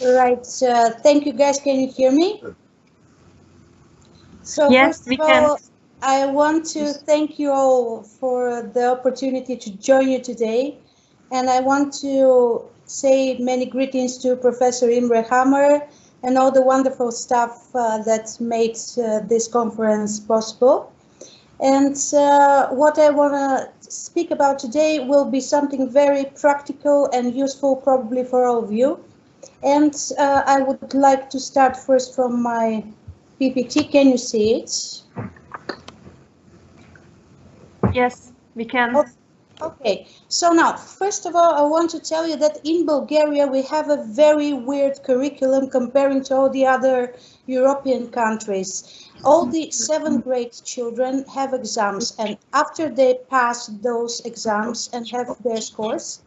Right. Thank you, guys. Can you hear me? So Yes, first we of all, can. I want to thank you all for the opportunity to join you today. And I want to say many greetings to Professor Imre Hammer and all the wonderful staff that made this conference possible. And what I want to speak about today will be something very practical and useful probably for all of you. And I would like to start first from my PPT. Can you see it? Yes, we can. Okay, so now, first of all, I want to tell you that in Bulgaria we have a very weird curriculum comparing to all the other European countries. All the 7th grade children have exams, and after they pass those exams and have their scores,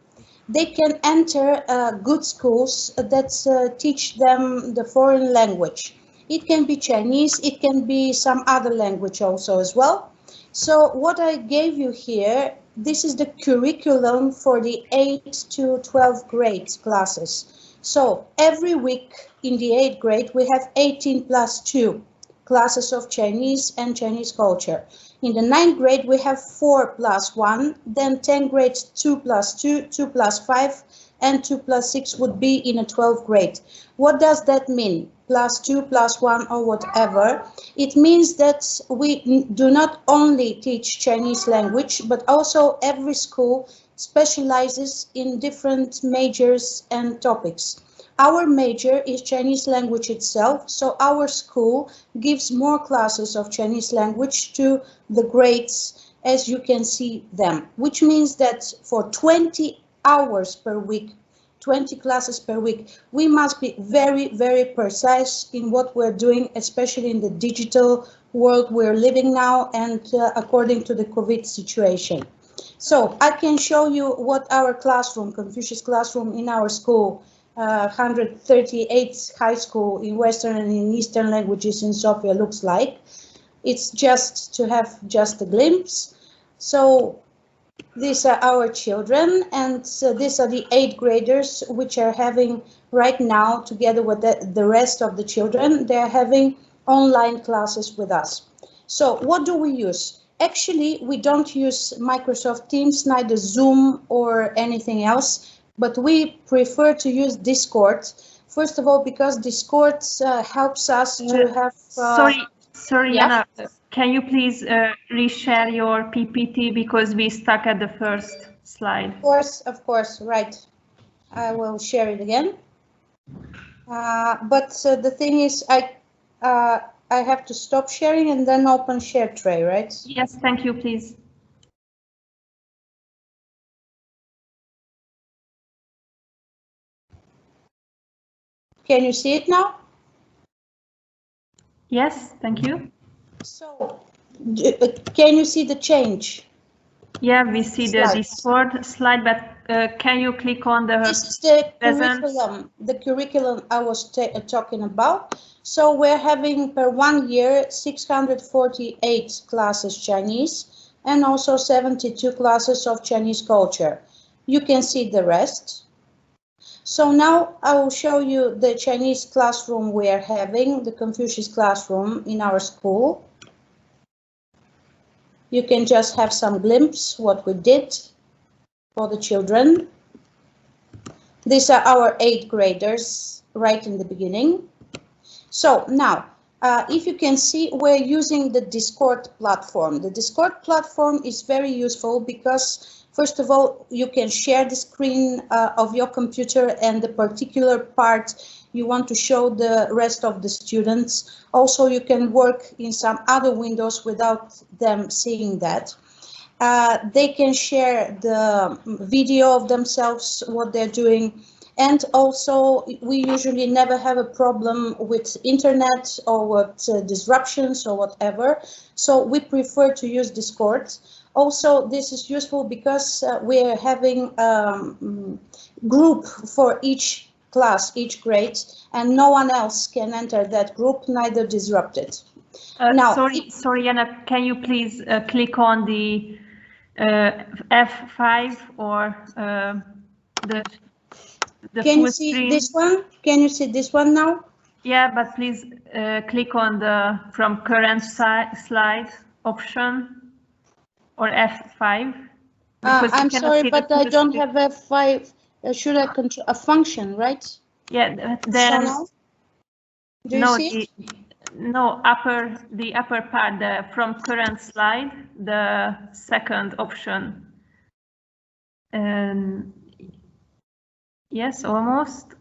they can enter good schools that teach them the foreign language. It can be Chinese, it can be some other language also as well. So what I gave you here, this is the curriculum for the 8 to 12th grade classes. So every week in the 8th grade, we have 18 plus 2 classes of Chinese and Chinese culture. In the 9th grade, we have 4 plus 1, then 10th grade, 2 plus 2, 2 plus 5, and 2 plus 6 would be in a 12th grade. What does that mean? Plus 2, plus 1, or whatever. It means that we do not only teach Chinese language, but also every school specializes in different majors and topics. Our major is Chinese language itself, so our school gives more classes of Chinese language to the grades as you can see them, which means that for 20 hours per week, 20 classes per week, we must be very, very precise in what we're doing, especially in the digital world we're living now and according to the COVID situation. So I can show you what our classroom, Confucius classroom in our school, 138 high school in Western and in Eastern languages in Sofia looks like. It's just to have just a glimpse. So these are our children, and these are the 8th graders which are having right now, together with the rest of the children, they're having online classes with us. So what do we use? Actually, we don't use Microsoft Teams, neither Zoom or anything else, but we prefer to use Discord. First of all, because Discord helps us to have... Sorry, yeah? Yana, can you please reshare your PPT because we stuck at the first slide? Of course, right. I will share it again. But the thing is, I have to stop sharing and then open share tray, right? Yes, thank you, please. Can you see it now? Yes, thank you. So, can you see the change? Yeah, we see the Discord slide, but can you click on the This is the present? curriculum I was talking about. So we're having per 1 year 648 classes Chinese and also 72 classes of Chinese culture. You can see the rest. So now I will show you the Chinese classroom we are having, the Confucius classroom in our school. You can just have some glimpse what we did for the children. These are our 8th graders right in the beginning. So now, if you can see, we're using the Discord platform. The Discord platform is very useful because, first of all, you can share the screen of your computer and the particular part you want to show the rest of the students. Also, you can work in some other windows without them seeing that. They can share the video of themselves, what they're doing. And also, we usually never have a problem with internet or with disruptions or whatever. So we prefer to use Discord. Also, this is useful because we're having group for each class, each grade, and no one else can enter that group, neither disrupt it. Now, sorry, Yana, can you please click on the F5 or the Can you see this one? Can you see this one now? Yeah, but please click on the from current slide option or F5. I'm sorry, but I don't have F5. Should I control a function, right? Yeah, then so do you see it? No, the upper part, the from current slide, the second option. Yes, almost.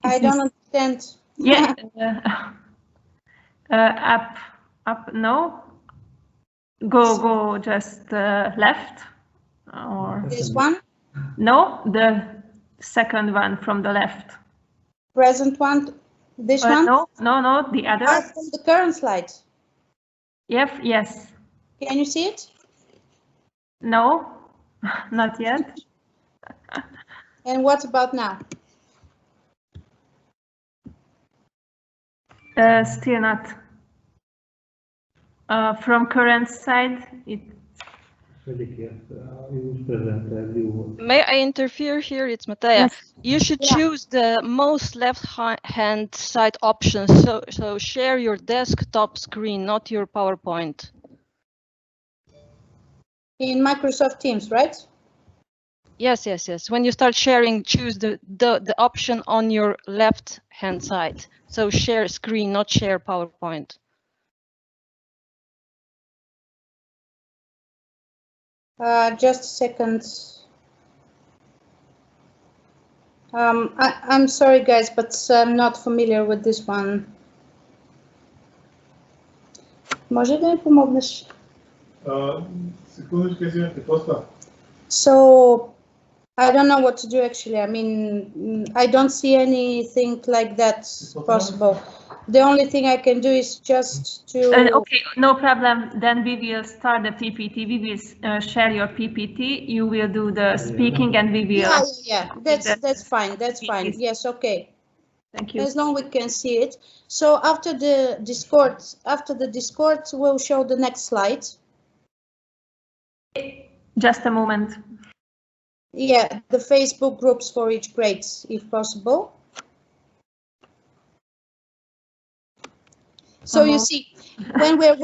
I don't understand. Yeah, up, no. Go just left. Or this one? No, the second one from the left. Present one? This one? No, the other. From the current slide. Yes. Can you see it? No, not yet. And what about now? Still not. From current side, it. May I interfere here? It's Mattea. Yes. You should choose the most left-hand side option. So share your desktop screen, not your PowerPoint. In Microsoft Teams, right? Yes. When you start sharing, choose the option on your left-hand side. So share screen, not share PowerPoint. Just a second. I'm sorry, guys, but I'm not familiar with this one. Може да ми помогнеш? Секундочка, извинете, какво? So, I don't know what to do actually. I mean, I don't see anything like that possible. The only thing I can do is just to... Okay, no problem. Then we will start the PPT. We will share your PPT. You will do the speaking and we will... Yeah, that's fine. That's fine. Yes, okay. Thank you. As long as we can see it. So after the Discord, we'll show the next slide. Just a moment. Yeah, the Facebook groups for each grade, if possible. So you see, when we're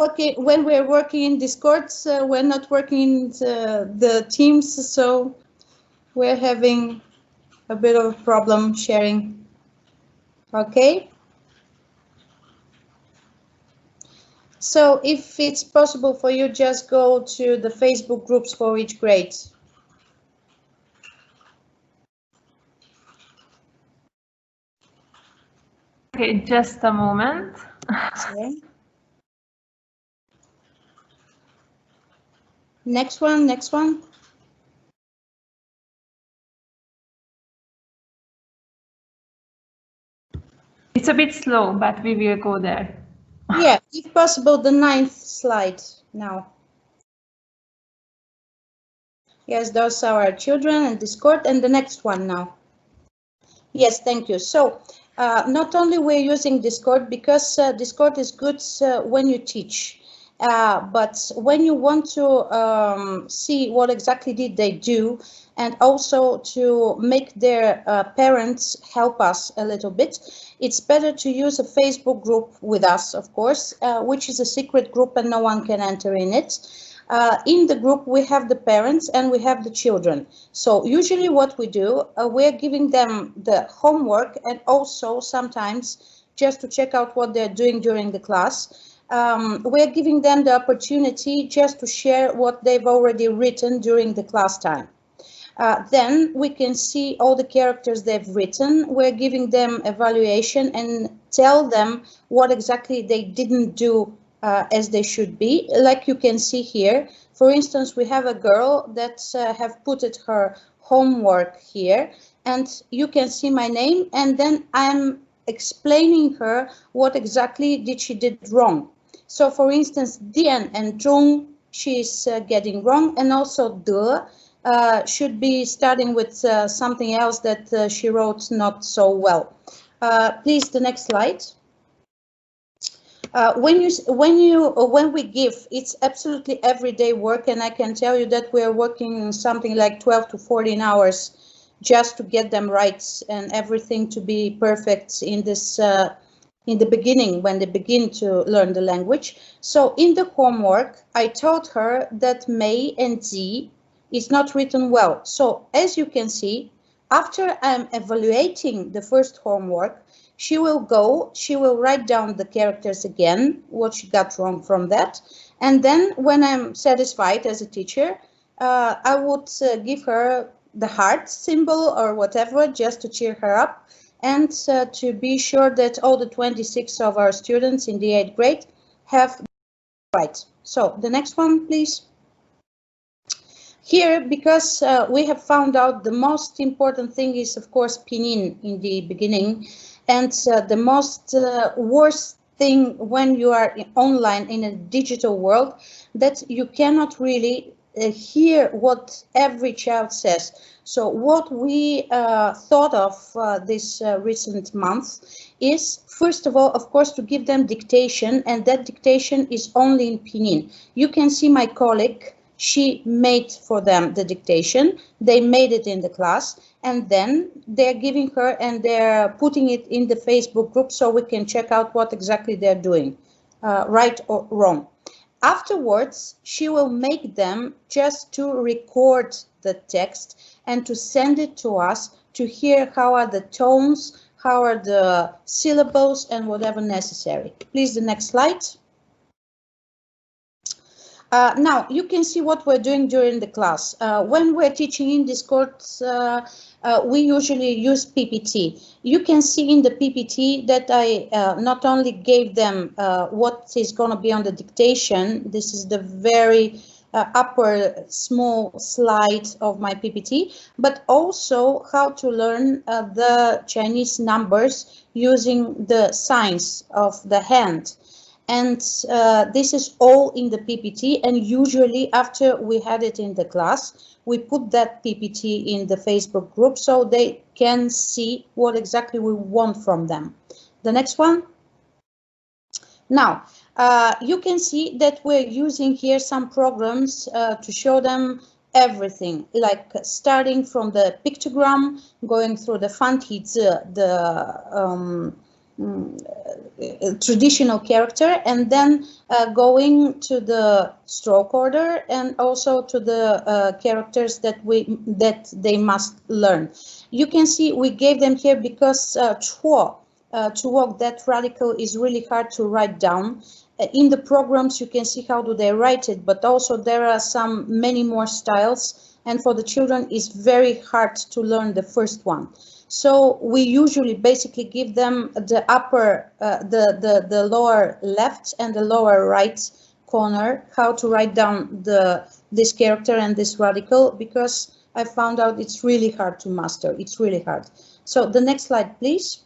working in Discord, we're not working in the Teams, so we're having a bit of a problem sharing. Okay. So if it's possible for you, just go to the Facebook groups for each grade. Okay, just a moment. Okay. Next one. It's a bit slow, but we will go there. Yeah, if possible, the 9th slide now. Yes, those are our children and Discord, and the next one now. Yes, thank you. So not only we're using Discord because Discord is good when you teach, but when you want to see what exactly did they do, and also to make their parents help us a little bit, it's better to use a Facebook group with us, of course, which is a secret group and no one can enter in it. In the group, we have the parents and we have the children. So usually what we do, we're giving them the homework and also sometimes just to check out what they're doing during the class. We're giving them the opportunity just to share what they've already written during the class time. Then we can see all the characters they've written. We're giving them evaluation and tell them what exactly they didn't do as they should be. Like you can see here, for instance, we have a girl that have put her homework here, and you can see my name, and then I'm explaining her what exactly did she did wrong. So for instance, Dien and Trung, she's getting wrong, and also De should be starting with something else that she wrote not so well. Please, the next slide. When we give, it's absolutely everyday work, and I can tell you that we're working something like 12 to 14 hours just to get them right and everything to be perfect in this in the beginning when they begin to learn the language. So in the homework, I told her that May and Z is not written well. So as you can see, after I'm evaluating the first homework, she will write down the characters again, what she got wrong from that. And then when I'm satisfied as a teacher, I would give her the heart symbol or whatever, just to cheer her up and to be sure that all the 26 of our students in the 8th grade have right. So the next one, please. Here, because we have found out the most important thing is, of course, pinyin in the beginning. And the most worst thing when you are online in a digital world, that you cannot really hear what every child says. So what we thought of this recent month is, first of all, of course, to give them dictation, and that dictation is only in pinyin. You can see my colleague, she made for them the dictation. They made it in the class, and then they're giving her and they're putting it in the Facebook group so we can check out what exactly they're doing, right or wrong. Afterwards, she will make them just to record the text and to send it to us to hear how are the tones, how are the syllables, and whatever necessary. Please, the next slide. Now, you can see what we're doing during the class. When we're teaching in Discord, we usually use PPT. You can see in the PPT that I not only gave them what is going to be on the dictation. This is the very upper small slide of my PPT, but also how to learn the Chinese numbers using the signs of the hand. And this is all in the PPT, and usually after we had it in the class, we put that PPT in the Facebook group so they can see what exactly we want from them. The next one. Now, you can see that we're using here some programs to show them everything, like starting from the pictogram, going through the fantizi, the traditional character, and then going to the stroke order and also to the characters that they must learn. You can see we gave them here because chuo, to walk, that radical is really hard to write down. In the programs you can see how do they write it, but also there are many more styles, and for the children it's very hard to learn the first one. So we usually basically give them the upper, the lower left and the lower right corner, how to write down this character and this radical, because I found out it's really hard to master. It's really hard. So the next slide, please.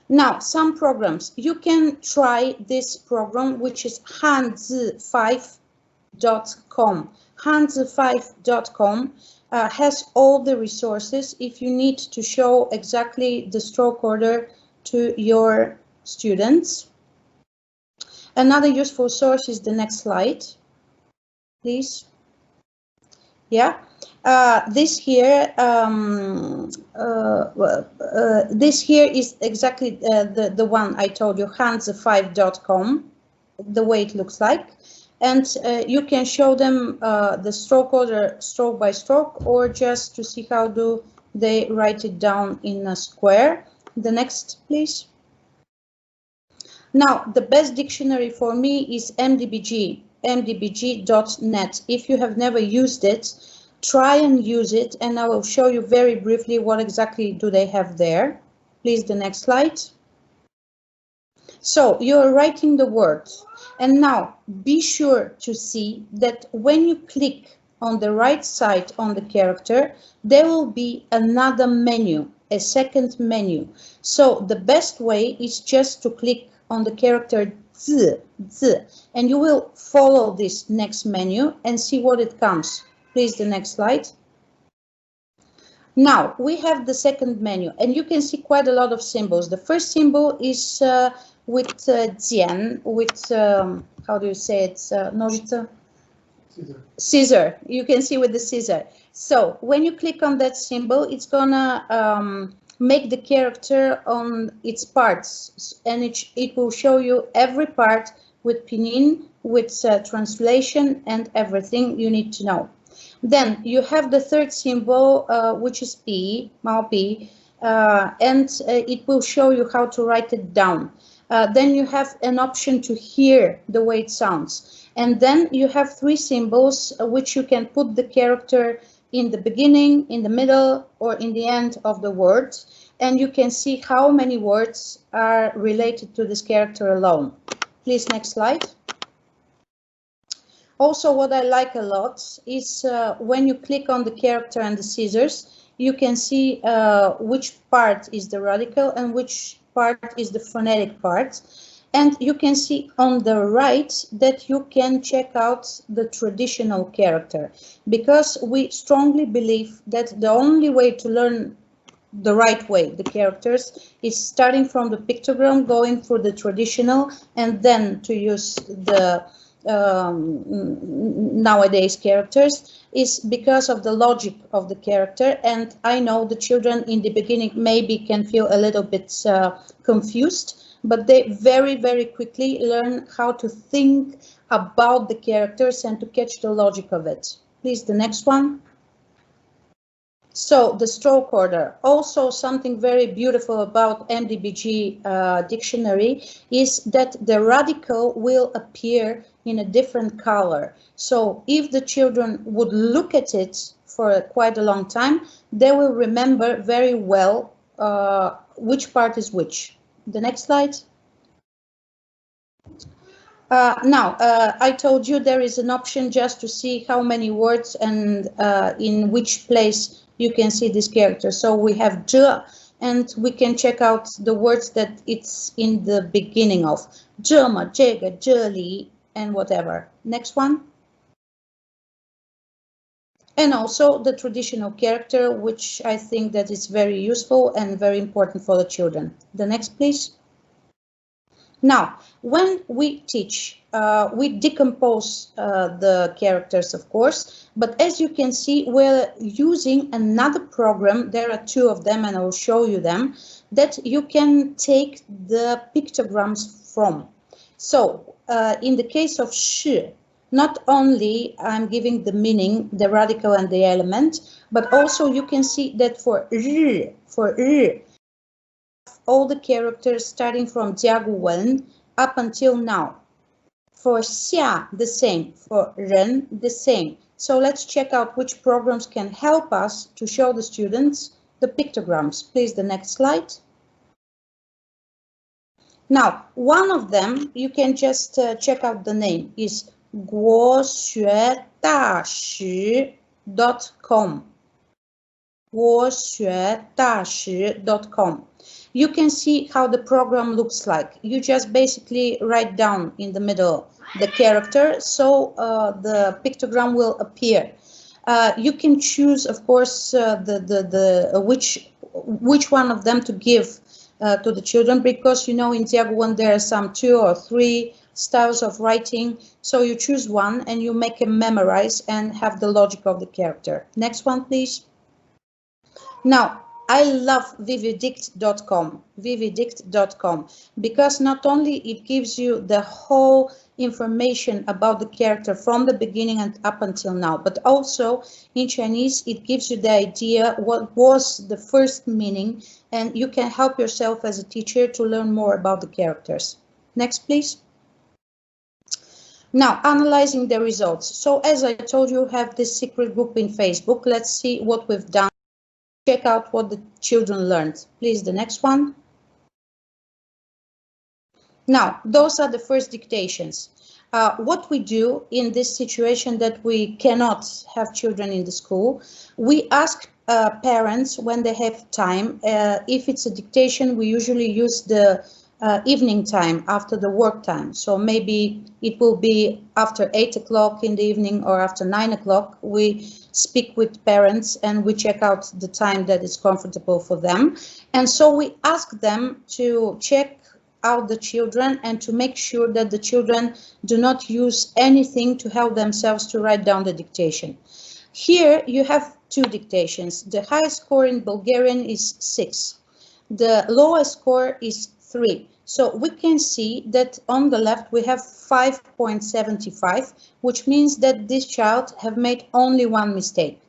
Now, some programs. You can try this program, which is hanzi5.com. Hanzi5.com. Has all the resources if you need to show exactly the stroke order to your students. Another useful source is the next slide, please. Yeah, this here is exactly the one I told you, hanzi5.com, the way it looks like. And you can show them the stroke order stroke by stroke, or just to see how do they write it down in a square. The next, please. Now, the best dictionary for me is MDBG, mdbg.net. If you have never used it, try and use it, and I will show you very briefly what exactly do they have there. Please, the next slide. So you're writing the words, and now be sure to see that when you click on the right side on the character, there will be another menu, a second menu. So the best way is just to click on the character Z, and you will follow this next menu and see what it comes. Please, the next slide. Now we have the second menu, and you can see quite a lot of symbols. The first symbol is with jian, with how do you say it? Nožica? Scissor. You can see with the scissor. So when you click on that symbol, it's gonna make the character on its parts, and it will show you every part with pinyin, with translation and everything you need to know. Then you have the third symbol, which is P, Mao P, and it will show you how to write it down. Then you have an option to hear the way it sounds. And then you have three symbols which you can put the character in the beginning, in the middle, or in the end of the word. And you can see how many words are related to this character alone. Please, next slide. Also, what I like a lot is when you click on the character and the scissors, you can see which part is the radical and which part is the phonetic part. And you can see on the right that you can check out the traditional character, because we strongly believe that the only way to learn the right way the characters is starting from the pictogram, going through the traditional, and then to use the nowadays characters, is because of the logic of the character. And I know the children in the beginning maybe can feel a little bit confused, but they very, very quickly learn how to think about the characters and to catch the logic of it. Please, the next one. So the stroke order, also something very beautiful about MDBG dictionary is that the radical will appear in a different color. So if the children would look at it for quite a long time, they will remember very well which part is which. The next slide. Now, I told you there is an option just to see how many words and in which place you can see this character. So we have zhe, and we can check out the words that it's in the beginning of. Zhe ma, zhe ge, zhe li, and whatever. Next one. And also the traditional character, which I think that is very useful and very important for the children. The next, please. Now, when we teach, we decompose the characters, of course, but as you can see, we're using another program. There are two of them, and I will show you them, that you can take the pictograms from. So, in the case of shi, not only I'm giving the meaning, the radical and the element, but also you can see that for ri, all the characters starting from Jiagu Wen up until now. For Xia, the same. For Ren, the same. So let's check out which programs can help us to show the students the pictograms. Please, the next slide. Now, one of them, you can just check out the name, is guoxuedashi.com. guoxuedashi.com. You can see how the program looks like. You just basically write down in the middle the character, so the pictogram will appear. You can choose, of course, which one of them to give to the children, because you know in Jiaguan there are some 2 or 3 styles of writing. So you choose one and you make them memorize and have the logic of the character. Next one, please. Now, I love vividict.com, because not only it gives you the whole information about the character from the beginning and up until now, but also in Chinese it gives you the idea what was the first meaning, and you can help yourself as a teacher to learn more about the characters. Next, please. Now, analyzing the results. So as I told you, have this secret group in Facebook. Let's see what we've done. Check out what the children learned. Please, the next one. Now, those are the first dictations. What we do in this situation that we cannot have children in the school, we ask parents when they have time. If it's a dictation, we usually use the evening time after the work time. So maybe it will be after 8 o'clock in the evening or after 9 o'clock. We speak with parents and we check out the time that is comfortable for them. And so we ask them to check out the children and to make sure that the children do not use anything to help themselves to write down the dictation. Here you have two dictations. The highest score in Bulgarian is 6. The lowest score is 3. So we can see that on the left we have 5.75, which means that this child have made only one mistake.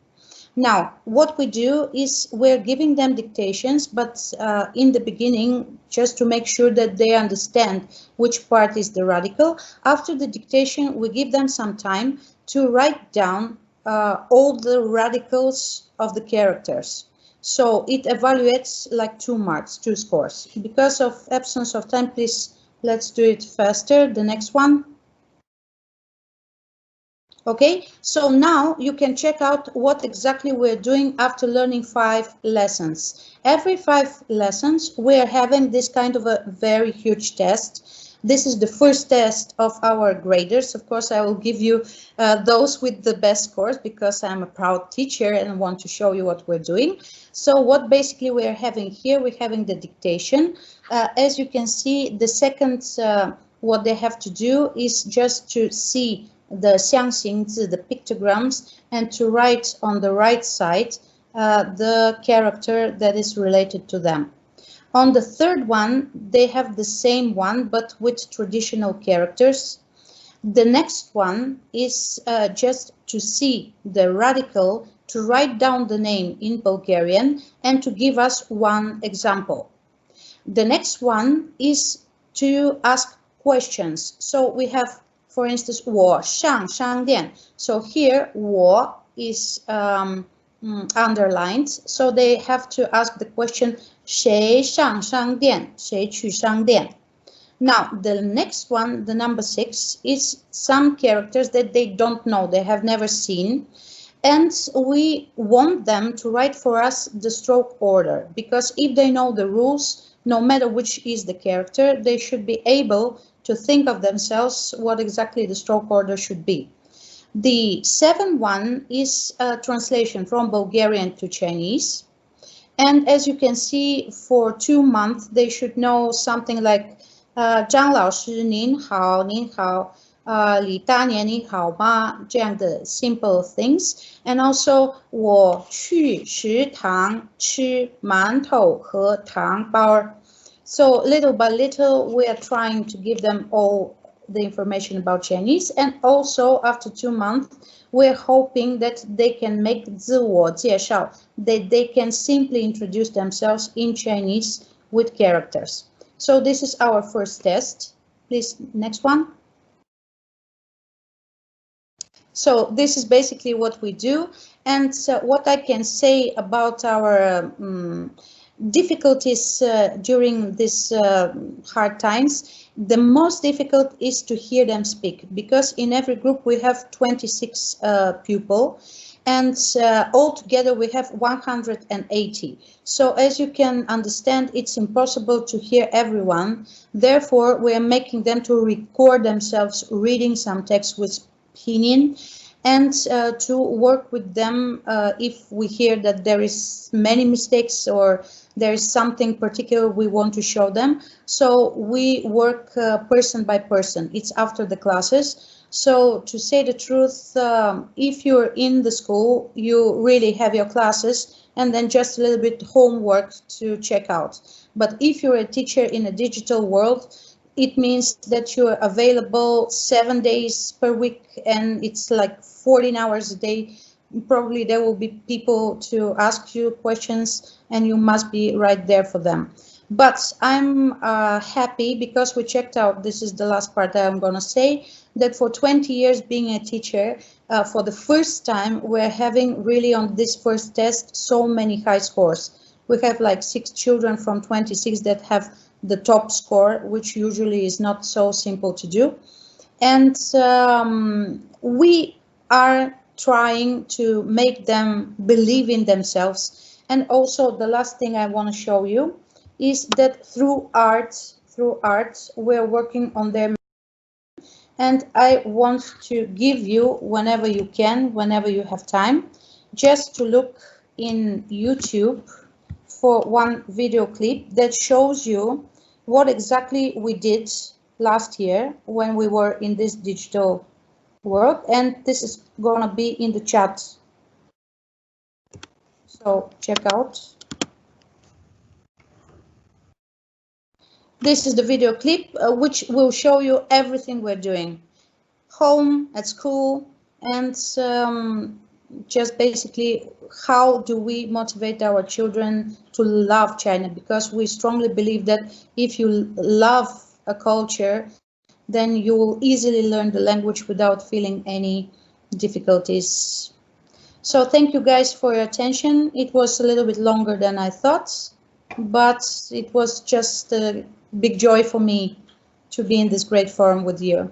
Now, what we do is we're giving them dictations, but in the beginning, just to make sure that they understand which part is the radical. After the dictation, we give them some time to write down all the radicals of the characters. So it evaluates like 2 marks, 2 scores. Because of absence of time, please, let's do it faster. The next one. Okay, so now you can check out what exactly we're doing after learning 5 lessons. Every 5 lessons, we're having this kind of a very huge test. This is the first test of our graders. Of course, I will give you those with the best scores because I'm a proud teacher and want to show you what we're doing. So what basically we're having here, we're having the dictation. As you can see, the second, what they have to do is just to see the 象形字, the pictograms, and to write on the right side the character that is related to them. On the third one, they have the same one, but with traditional characters. The next one is just to see the radical, to write down the name in Bulgarian, and to give us one example. The next one is to ask questions. So we have, for instance, 我上商店. So here, 我 is underlined. So they have to ask the question, 谁上商店? 谁去商店? Now, the next one, the number 6, is some characters that they don't know, they have never seen. And we want them to write for us the stroke order, because if they know the rules, no matter which is the character, they should be able to think of themselves what exactly the stroke order should be. The 7th one is a translation from Bulgarian to Chinese. And as you can see, for 2 months, they should know something like 张老师您好, 您好, 李大年你好吗? 这样的 simple things. And also, 我去食堂吃馒头和糖包. So little by little, we are trying to give them all the information about Chinese. And also, after 2 months, we're hoping that they can make 自我介绍, that they can simply introduce themselves in Chinese with characters. So this is our first test. Please, next one. So this is basically what we do. And what I can say about our difficulties during these hard times, the most difficult is to hear them speak, because in every group we have 26 pupils, and altogether we have 180. So as you can understand, it's impossible to hear everyone. Therefore, we are making them to record themselves reading some text with pinyin, and to work with them if we hear that there is many mistakes or there is something particular we want to show them. So we work person by person. It's after the classes. So to say the truth, if you're in the school, you really have your classes and then just a little bit homework to check out. But if you're a teacher in a digital world, it means that you're available 7 days per week, and it's like 14 hours a day. Probably there will be people to ask you questions, and you must be right there for them. But I'm happy because we checked out, this is the last part that I'm going to say, that for 20 years being a teacher, for the first time, we're having really on this first test so many high scores. We have like 6 children from 26 that have the top score, which usually is not so simple to do. And we are trying to make them believe in themselves. And also the last thing I want to show you is that through art, we're working on their. And I want to give you, whenever you can, whenever you have time, just to look in YouTube for one video clip that shows you what exactly we did last year when we were in this digital world. And this is going to be in the chat So check out. This is the video clip, which will show you everything we're doing. Home, at school, and just basically how do we motivate our children to love China, because we strongly believe that if you love a culture, then you will easily learn the language without feeling any difficulties. So thank you guys for your attention. It was a little bit longer than I thought, but it was just a big joy for me to be in this great forum with you.